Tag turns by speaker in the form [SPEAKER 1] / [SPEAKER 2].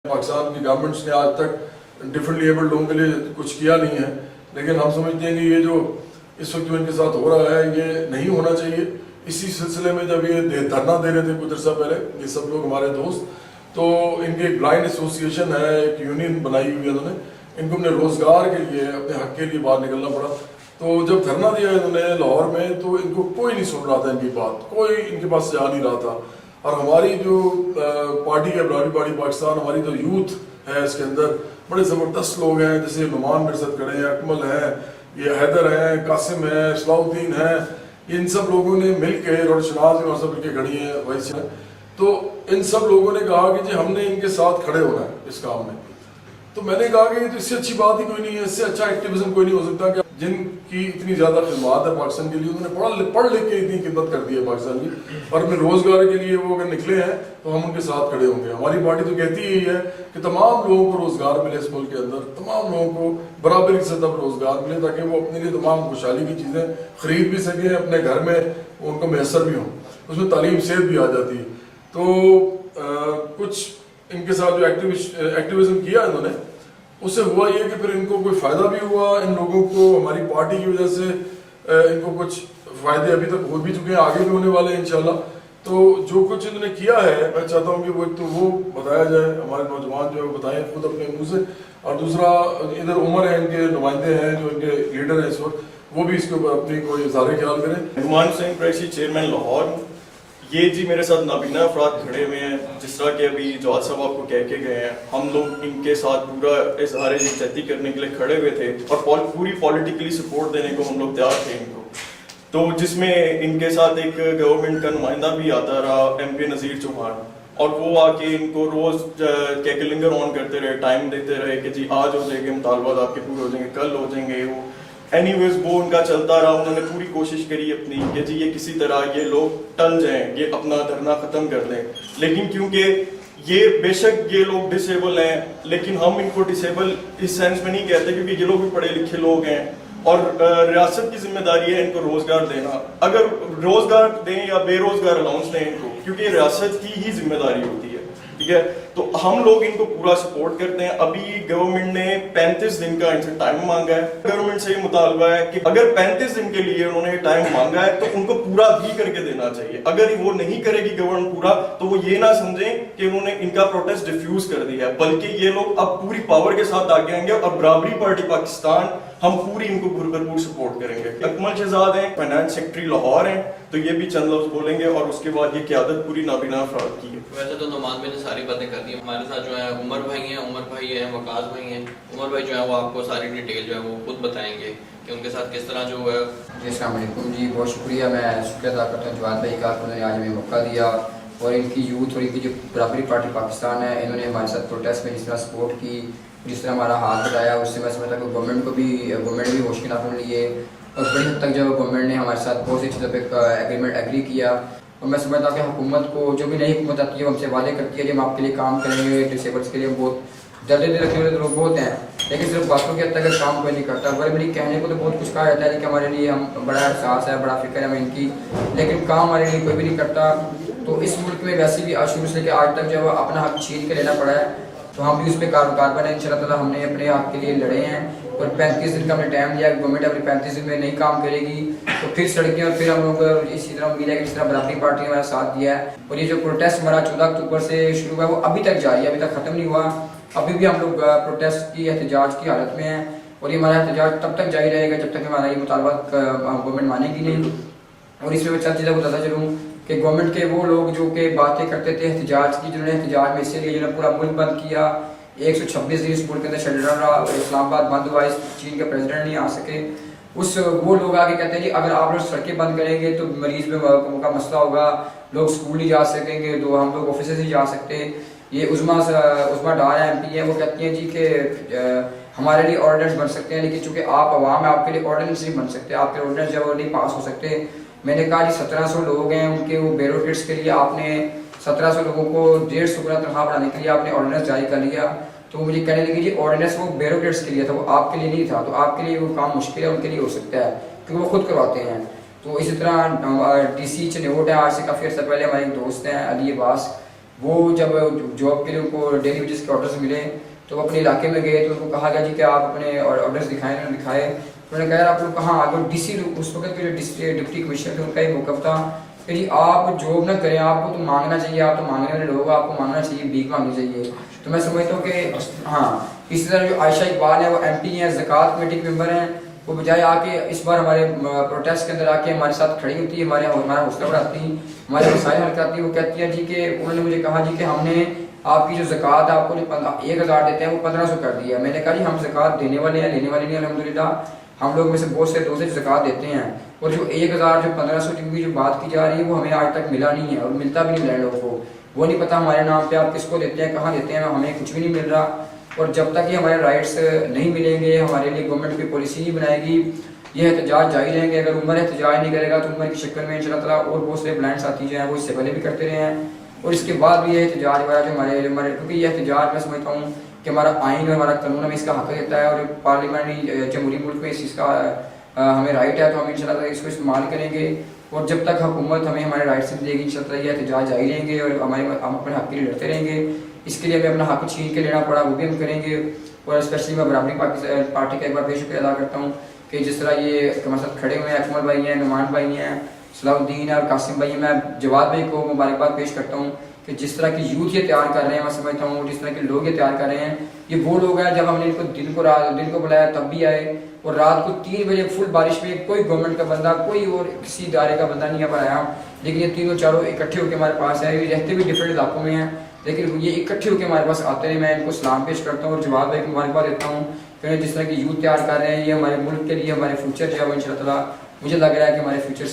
[SPEAKER 1] پاکستان کی گورنمنٹس نے آج تک ڈفرینٹلی ایبلڈ لوگوں کے لیے کچھ کیا نہیں ہے، لیکن ہم سمجھتے ہیں کہ یہ جو اس وقت جو ان کے ساتھ ہو رہا ہے یہ نہیں ہونا چاہیے. اسی سلسلے میں جب یہ دھرنا دے رہے تھے کچھ عرصہ پہلے یہ سب لوگ ہمارے دوست، تو ان کی ایک بلائنڈ ایسوسیشن ہے، ایک یونین بنائی ہوئی ہے انہوں نے. ان کو اپنے روزگار کے لیے اپنے حق کے لیے باہر نکلنا پڑا. تو جب دھرنا دیا انہوں نے لاہور میں تو ان کو کوئی نہیں سن رہا تھا، ان کی بات کوئی ان کے پاس جا نہیں رہا تھا. اور ہماری جو پارٹی ہے بلاری پارٹی پاکستان، ہماری جو یوتھ ہے اس کے اندر بڑے زبردست لوگ ہیں، جیسے نعمان مرزت کھڑے ہیں، اکمل ہیں، یہ حیدر ہیں، قاسم ہیں، صلاح الدین ہیں، ان سب لوگوں نے مل کے، اور شناز بھی سب مل کے کھڑی ہیں ویسے ہیں. تو ان سب لوگوں نے کہا کہ جی ہم نے ان کے ساتھ کھڑے ہونا ہے اس کام میں. تو میں نے کہا کہ اس سے اچھی بات ہی کوئی نہیں ہے، اس سے اچھا ایکٹیویزم کوئی نہیں ہو سکتا کہ جن کی اتنی زیادہ خدمات ہے پاکستان کے لیے، انہوں نے پڑھ لکھ کے اتنی خدمت کر دی ہے پاکستان کی، اور اپنے روزگار کے لیے وہ اگر نکلے ہیں تو ہم ان کے ساتھ کھڑے ہوں گے. ہماری پارٹی تو کہتی ہی ہے کہ تمام لوگوں کو روزگار ملے اس ملک کے اندر، تمام لوگوں کو برابری کی سطح پر روزگار ملے، تاکہ وہ اپنے لیے تمام خوشحالی کی چیزیں خرید بھی سکیں، اپنے گھر میں ان کو میسر بھی ہوں. اس میں تعلیم صحت بھی آ جاتی ہے. تو کچھ ان کے ساتھ جو ایکٹیویزم کیا انہوں نے، اس سے ہوا یہ کہ پھر ان کو کوئی فائدہ بھی ہوا، ان لوگوں کو ہماری پارٹی کی وجہ سے ان کو کچھ فائدے ابھی تک ہو بھی چکے ہیں، آگے بھی ہونے والے ہیں انشاءاللہ. تو جو کچھ انہوں نے کیا ہے میں چاہتا ہوں کہ وہ ایک تو وہ بتایا جائے، ہمارے نوجوان جو ہے وہ بتائیں خود اپنے منہ سے، اور دوسرا ادھر عمر ہے ان کے نمائندے ہیں جو ان کے لیڈر ہیں اس وقت، وہ بھی اس کے اوپر اپنی کوئی اظہار خیال کریں.
[SPEAKER 2] نعمان حسین قریشی چیئرمین لاہور. یہ جی میرے ساتھ نابینا افراد کھڑے ہوئے ہیں، جس طرح کہ ابھی جواد صاحب آپ کو کہہ کے گئے ہیں، ہم لوگ ان کے ساتھ پورا اظہار یکجہتی کرنے کے لیے کھڑے ہوئے تھے، اور پوری پولیٹیکلی سپورٹ دینے کو ہم لوگ تیار تھے ان کو. تو جس میں ان کے ساتھ ایک گورنمنٹ کا نمائندہ بھی آتا رہا، ایم پی نذیر چوہان، اور وہ آ کے ان کو روز کیکلنگر آن کرتے رہے، ٹائم دیتے رہے کہ جی آج ہو جائیں گے مطالبات آپ کے پورے ہو جائیں گے، کل ہو جائیں گے. وہ اینی ویز وہ ان کا چلتا رہا. انہوں نے پوری کوشش کری اپنی کہ جی یہ کسی طرح یہ لوگ ٹل جائیں، یہ اپنا دھرنا ختم کر دیں. لیکن کیونکہ یہ بے شک یہ لوگ ڈسیبل ہیں، لیکن ہم ان کو ڈسیبل اس سینس میں نہیں کہتے، کیونکہ یہ لوگ بھی پڑھے لکھے لوگ ہیں، اور ریاست کی ذمہ داری ہے ان کو روزگار دینا. اگر روزگار دیں یا بے روزگار الاؤنس دیں ان کو، کیونکہ یہ ریاست کی ہی ذمہ داری ہوتی ہے. ٹھیک ہے، تو ہم لوگ ان کو پورا سپورٹ کرتے ہیں. ابھی گورنمنٹ نے 35 دن کا ان سے ٹائم مانگا ہے. گورنمنٹ سے یہ مطالبہ ہے کہ اگر 35 دن کے لیے انہوں نے ٹائم مانگا ہے تو ان کو پورا بھی کر کے دینا چاہیے. اگر وہ نہیں کرے گی گورنمنٹ پورا، تو وہ یہ نہ سمجھیں کہ انہوں نے ان کا پروٹیسٹ ڈیفیوز کر دیا ہے، بلکہ یہ لوگ اب پوری پاور کے ساتھ آگے آئیں گے، اور برابری پارٹی پاکستان ہم پوری ان کو بھرپور سپورٹ کریں گے. اکمل شہزاد ہیں، فائنانس سیکرٹری لاہور ہیں، تو یہ بھی چند لفظ بولیں گے، اور اس کے بعد یہ قیادت پوری نابینا افراد کی ہے.
[SPEAKER 3] ویسے تو نعمان بھائی نے ساری باتیں کر دی. ہمارے ساتھ جو ہے عمر بھائی ہیں، وقاص بھائی ہیں. عمر بھائی جو ہے وہ آپ کو ساری ڈیٹیل جو ہے وہ خود بتائیں گے کہ ان کے ساتھ کس طرح جو ہے.
[SPEAKER 4] جی السلام علیکم. جی بہت شکریہ، میں شکریہ ادا کرتا ہوں جواد بھائی کا، انہوں نے آج ہمیں موقع دیا، اور ان کی یوتھ اور ان کی جو برابری پارٹی پاکستان ہے، انہوں نے ہمارے ساتھ پروٹیسٹ میں جس طرح سپورٹ کی، جس طرح ہمارا ہاتھ بٹایا، اس سے میں سمجھتا کہ گورنمنٹ بھی ہوش کے ناخن لیے، اور بڑی حد تک جو گورنمنٹ نے ہمارے ساتھ بہت سی چیزوں پہ ایگری کیا. اور میں سمجھتا ہوں کہ حکومت کو جو بھی نئی حکومت آتی ہے وہ ہم سے وعدے کرتی ہے کہ ہم آپ کے لیے کام کریں گے. ڈسیبلس کے لیے بہت جلدی رکھنے والے لوگ بہت ہیں، لیکن صرف باتوں کے حد تک کام کوئی نہیں کرتا. بڑے بڑی کہنے کو تو بہت کچھ کہا جاتا ہے کہ ہمارے لیے ہم بڑا احساس ہے، بڑا فکر ہے ہمیں ان کی، لیکن کام ہمارے لیے کوئی بھی نہیں کرتا. تو اس ملک میں ویسے بھی شروع سے لے کے آج تک جو ہے اپنا حق چھین کے لینا پڑا ہے، تو ہم بھی اس پہ کاروبار بنے. ان شاء اللہ تعالیٰ ہم نے اپنے حق کے لیے لڑے ہیں، اور 35 دن کا ہم نے ٹائم دیا. گورنمنٹ اپنے 35 دن میں نہیں کام کرے گی تو پھر سڑکیں، اور پھر ہم لوگ اسی طرح امید ہے کہ جس طرح برابری پارٹی نے ہمارا ساتھ دیا ہے. اور یہ جو پروٹیسٹ ہمارا 14 اکتوبر سے شروع ہوا ہے وہ ابھی تک جاری ہے، ابھی تک ختم نہیں ہوا. ابھی بھی ہم لوگ پروٹیسٹ کی احتجاج کی حالت میں ہیں، اور یہ ہمارا احتجاج تب تک جاری رہے گا جب تک ہمارا یہ مطالبات گورنمنٹ مانے گی نہیں. اور اس میں میں چند چیزیں بتاتا چلوں کہ گورنمنٹ کے وہ لوگ جو کہ باتیں کرتے تھے احتجاج کی، جنہوں نے احتجاج میں حصے لیے، جنہوں نے پورا ملک بند کیا، 126 دن اس ملک کے اندر شٹ ڈاؤن رہا، اسلام آباد بند ہوا، چین کے پریزیڈنٹ نہیں آ سکے. وہ لوگ آگے کہتے ہیں کہ اگر آپ لوگ سڑکیں بند کریں گے تو مریض میں کا مسئلہ ہوگا، لوگ اسکول نہیں جا سکیں گے، تو ہم لوگ آفیسز نہیں جا سکتے. یہ عظما ڈار ہے، ایم پی ہے، وہ کہتی ہیں جی کہ ہمارے لیے آرڈیننس بن سکتے ہیں، لیکن چونکہ آپ عوام ہیں آپ کے لیے آرڈیننس نہیں بن سکتے، آپ کے آرڈیننس جو ہے وہ نہیں پاس ہو سکتے. میں نے کہا جی 1700 لوگ ہیں، ان کے وہ بیروکریٹس کے لیے آپ نے 1700 لوگوں کو 150 گنا تنخواہ بڑھانے کے لیے آپ نے آرڈیننس جاری کر لیا. تو مجھے کہنے لگی جی آرڈیننس وہ بیروکریٹس کے لیے تھا، وہ آپ کے لیے نہیں تھا، تو آپ کے لیے وہ کام مشکل ہے، ان کے لیے ہو سکتا ہے کیونکہ وہ خود کرواتے ہیں. تو اسی طرح ڈی سی چنوٹ ہے، آج سے کافی عرصہ پہلے ہمارے ایک دوست ہیں علی عباس، وہ جب جاب کے لیے ان کو ڈیلی ویجز کے آرڈرز ملے تو وہ اپنے علاقے میں گئے تو ان کو کہا گیا جی کہ آپ اپنے آرڈرز دکھائیں. انہوں نے دکھائے. انہوں نے کہا آپ لوگ کہاں آگے ڈی سی اس وقت کے جو ڈپٹی کمشنر تھے ان کا یہ موقف تھا کہ جی آپ جاب نہ کریں, آپ کو تو مانگنا چاہیے, آپ تو مانگنے والے لوگ, آپ کو مانگنا چاہیے, بھیک مانگنی چاہیے. تو میں سمجھتا ہوں کہ ہاں اسی طرح جو عائشہ اقبال ہیں وہ ایم پی ہیں, زکوٰۃ کمیٹی کے ممبر ہیں, وہ بجائے آ کے اس بار ہمارے پروٹیسٹ کے اندر آ کے ہمارے ساتھ کھڑی ہوتی ہے, ہمارا حوصلہ بڑھاتی ہیں, ہمارے مسائل حل کرتی ہیں. وہ کہتی ہیں جی کہ انہوں نے مجھے کہا جی کہ ہم نے آپ کی جو زکوٰۃ آپ کو جو 1000 دیتے ہیں وہ 1500 کر دی ہے. میں نے کہا جی ہم زکوٰۃ دینے والے ہیں, لینے والے نہیں. الحمدللہ ہم لوگ میں سے بہت سے دوست زکوٰۃ دیتے ہیں, اور جو 1000 جو 1500 کی جو بات کی جا رہی ہے وہ ہمیں آج تک ملا نہیں ہے, اور ملتا بھی نہیں لوگوں کو. وہ نہیں پتہ ہمارے نام پہ آپ کس کو دیتے ہیں, کہاں دیتے ہیں, ہمیں کچھ بھی نہیں مل رہا. اور جب تک یہ ہمارے رائٹس نہیں ملیں گے, ہمارے لیے گورنمنٹ کوئی پالیسی نہیں بنائے گی, یہ احتجاج جاری رہیں گے. اگر عمر احتجاج نہیں کرے گا تو عمر کی شکل میں انشاءاللہ تعالیٰ اور بہت سے بلائنڈ ساتھی جو ہیں وہ اس سے پہلے بھی کرتے رہے ہیں, اور اس کے بعد بھی یہ احتجاج ہوا جو ہمارے کیونکہ یہ احتجاج میں سمجھتا ہوں کہ ہمارا آئین اور ہمارا قانون ہمیں اس کا حق دیتا ہے, اور پارلیمنٹری جمہوری ملک میں اس چیز کا ہمیں رائٹ ہے, تو ہم انشاءاللہ اس کو استعمال کریں گے. اور جب تک حکومت ہمیں ہمارے رائٹ سے دے گی انشاءاللہ یہ احتجاج جاری رہیں گے, اور ہم اپنے حق کے لیے لڑتے رہیں گے. اس کے لیے ہمیں اپنا حق چھین کے لینا پڑا وہ بھی ہم کریں گے. اور اسپیشلی میں برابری پارٹی کا ایک بار بے شکریہ ادا کرتا ہوں کہ جس طرح یہ ہمارے ساتھ کھڑے ہوئے ہیں, اکمل بھائی ہیں, نعمان بھائی ہیں, صلاح الدین اور قاسم بھائی ہیں. میں جواد بھائی کو مبارکباد پیش کرتا ہوں کہ جس طرح کی یوتھ یہ تیار کر رہے ہیں, میں سمجھتا ہوں جس طرح کے لوگ یہ تیار کر رہے ہیں, یہ وہ لوگ ہیں جب ہم نے ان کو دن کو بلایا تب بھی آئے, اور رات کو 3 بجے فل بارش میں کوئی گورنمنٹ کا بندہ, کوئی اور کسی ادارے کا بندہ نہیں یہاں پر آیا, لیکن یہ تینوں چاروں اکٹھے ہو کے ہمارے پاس آئے. یہ رہتے بھی ڈفرینٹ علاقوں میں ہیں, لیکن یہ اکٹھے ہو کے ہمارے پاس آتے ہیں. میں ان کو سلام پیش کرتا ہوں اور جواد بھائی کو مبارکباد دیتا ہوں کہ جس طرح کی یوتھ تیار کر رہے ہیں, یہ ہمارے ملک کے لیے ہمارے فیوچر جو ہے وہ انشاءاللہ تعالیٰ مجھے لگ رہا ہے کہ ہمارے فیوچر